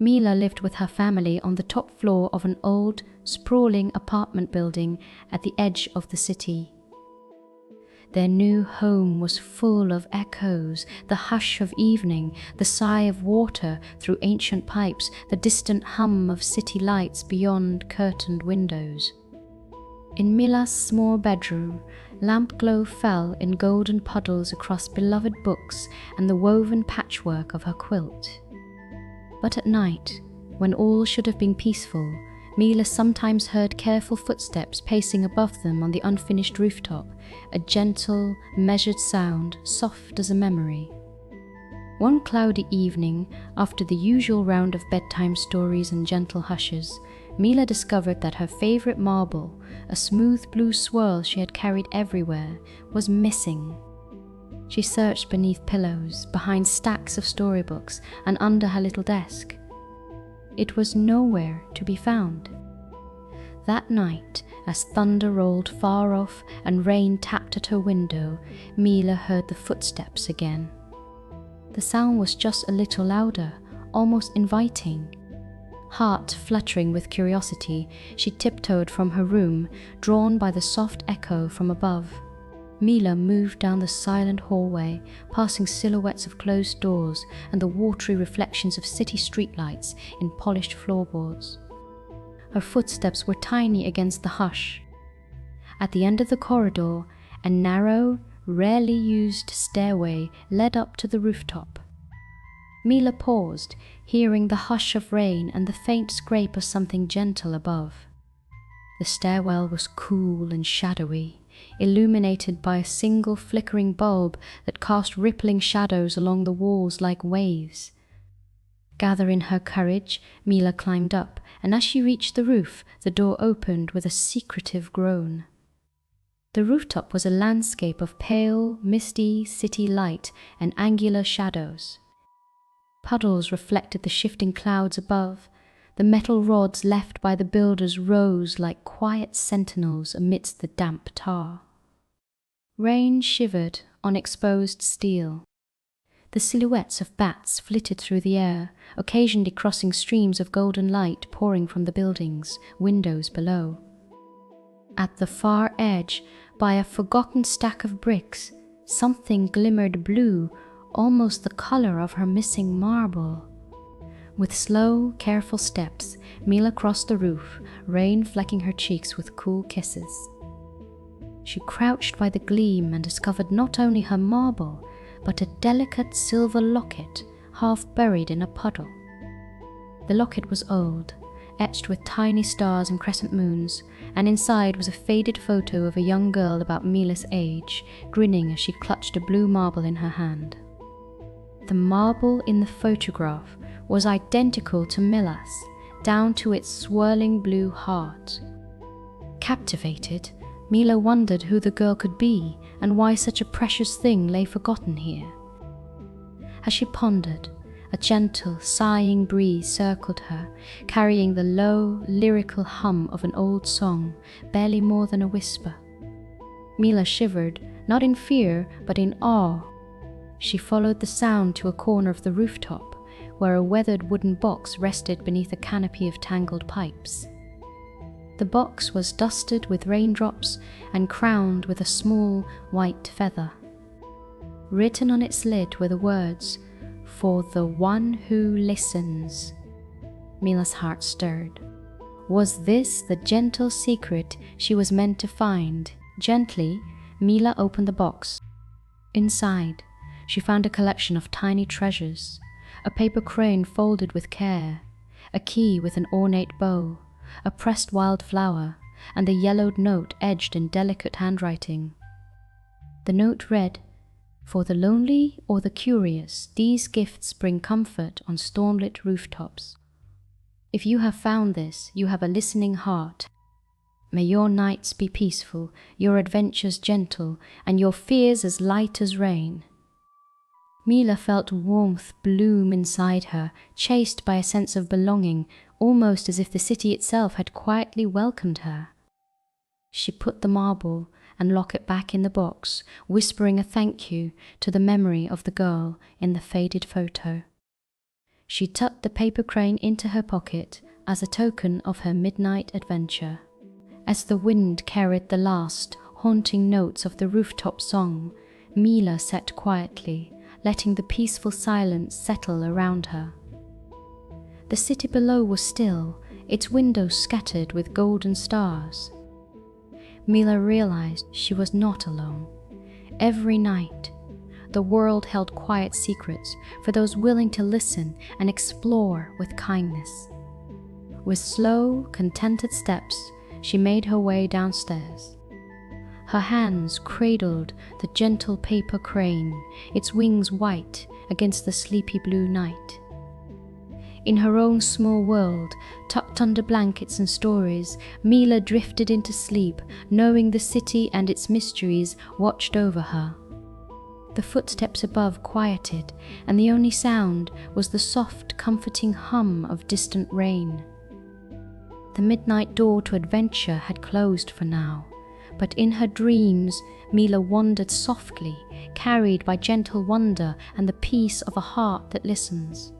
Mila lived with her family on the top floor of an old, sprawling apartment building at the edge of the city. Their new home was full of echoes, the hush of evening, the sigh of water through ancient pipes, the distant hum of city lights beyond curtained windows. In Mila's small bedroom, lamp glow fell in golden puddles across beloved books and the woven patchwork of her quilt. But at night, when all should have been peaceful, Mila sometimes heard careful footsteps pacing above them on the unfinished rooftop, a gentle, measured sound, soft as a memory. One cloudy evening, after the usual round of bedtime stories and gentle hushes, Mila discovered that her favorite marble, a smooth blue swirl she had carried everywhere, was missing. She searched beneath pillows, behind stacks of storybooks, and under her little desk. It was nowhere to be found. That night, as thunder rolled far off and rain tapped at her window, Mila heard the footsteps again. The sound was just a little louder, almost inviting. Heart fluttering with curiosity, she tiptoed from her room, drawn by the soft echo from above. Mila moved down the silent hallway, passing silhouettes of closed doors and the watery reflections of city streetlights in polished floorboards. Her footsteps were tiny against the hush. At the end of the corridor, a narrow, rarely used stairway led up to the rooftop. Mila paused, hearing the hush of rain and the faint scrape of something gentle above. The stairwell was cool and shadowy, illuminated by a single flickering bulb that cast rippling shadows along the walls like waves. Gathering her courage, Mila climbed up, and as she reached the roof, the door opened with a secretive groan. The rooftop was a landscape of pale, misty city light and angular shadows. Puddles reflected the shifting clouds above. The metal rods left by the builders rose like quiet sentinels amidst the damp tar. Rain shivered on exposed steel. The silhouettes of bats flitted through the air, occasionally crossing streams of golden light pouring from the buildings, windows below. At the far edge, by a forgotten stack of bricks, something glimmered blue, almost the color of her missing marble. With slow, careful steps, Mila crossed the roof, rain flecking her cheeks with cool kisses. She crouched by the gleam and discovered not only her marble, but a delicate silver locket half buried in a puddle. The locket was old, etched with tiny stars and crescent moons, and inside was a faded photo of a young girl about Mila's age, grinning as she clutched a blue marble in her hand. The marble in the photograph was identical to Mila's, down to its swirling blue heart. Captivated, Mila wondered who the girl could be and why such a precious thing lay forgotten here. As she pondered, a gentle, sighing breeze circled her, carrying the low, lyrical hum of an old song, barely more than a whisper. Mila shivered, not in fear, but in awe. She followed the sound to a corner of the rooftop, where a weathered wooden box rested beneath a canopy of tangled pipes. The box was dusted with raindrops and crowned with a small white feather. Written on its lid were the words, "For the one who listens." Mila's heart stirred. Was this the gentle secret she was meant to find? Gently, Mila opened the box. Inside, she found a collection of tiny treasures, a paper crane folded with care, a key with an ornate bow, a pressed wild flower, and a yellowed note edged in delicate handwriting. The note read, "For the lonely or the curious, these gifts bring comfort on stormlit rooftops. If you have found this, you have a listening heart. May your nights be peaceful, your adventures gentle, and your fears as light as rain." Mila felt warmth bloom inside her, chased by a sense of belonging, almost as if the city itself had quietly welcomed her. She put the marble and locket back in the box, whispering a thank you to the memory of the girl in the faded photo. She tucked the paper crane into her pocket as a token of her midnight adventure. As the wind carried the last, haunting notes of the rooftop song, Mila sat quietly, letting the peaceful silence settle around her. The city below was still, its windows scattered with golden stars. Mila realized she was not alone. Every night, the world held quiet secrets for those willing to listen and explore with kindness. With slow, contented steps, she made her way downstairs. Her hands cradled the gentle paper crane, its wings white against the sleepy blue night. In her own small world, tucked under blankets and stories, Mila drifted into sleep, knowing the city and its mysteries watched over her. The footsteps above quieted, and the only sound was the soft, comforting hum of distant rain. The midnight door to adventure had closed for now, but in her dreams, Mila wandered softly, carried by gentle wonder and the peace of a heart that listens.